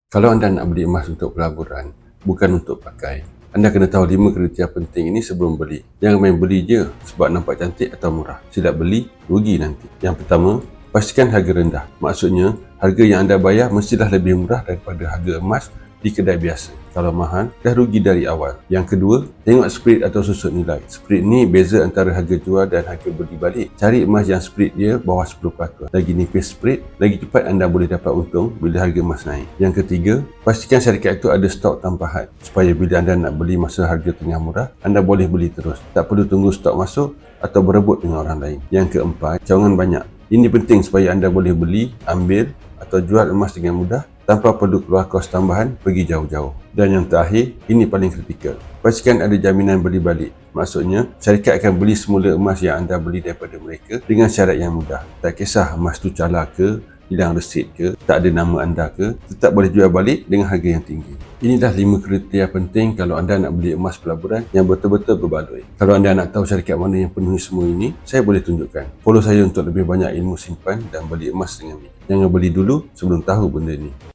Kalau anda nak beli emas untuk pelaburan, bukan untuk pakai, anda kena tahu 5 kriteria penting ini sebelum beli. Jangan main beli je sebab nampak cantik atau murah. Silap beli, rugi nanti. Yang pertama, pastikan harga rendah. Maksudnya, harga yang anda bayar mestilah lebih murah daripada harga emas di kedai biasa. Kalau mahal, dah rugi dari awal. Yang kedua, tengok spirit atau susut nilai. Spirit ni beza antara harga jual dan harga beli balik. Cari emas yang spirit dia bawah 10%. Lagi nipis spirit, lagi cepat anda boleh dapat untung bila harga emas naik. Yang ketiga, pastikan syarikat itu ada stok tampahan supaya bila anda nak beli masa harga tengah murah, anda boleh beli terus. Tak perlu tunggu stok masuk atau berebut dengan orang lain. Yang keempat, cawangan banyak. Ini penting supaya anda boleh beli, ambil atau jual emas dengan mudah tanpa perlu keluar kos tambahan pergi jauh-jauh. Dan yang terakhir, ini paling kritikal. Pastikan ada jaminan beli balik. Maksudnya, syarikat akan beli semula emas yang anda beli daripada mereka dengan syarat yang mudah. Tak kisah emas tu calar ke, hilang resit ke, tak ada nama anda ke, tetap boleh jual balik dengan harga yang tinggi. Inilah 5 kriteria penting kalau anda nak beli emas pelaburan yang betul-betul berbaloi. Kalau anda nak tahu syarikat mana yang penuhi semua ini, saya boleh tunjukkan. Follow saya untuk lebih banyak ilmu simpan dan beli emas dengan bijak. Jangan beli dulu sebelum tahu benda ni.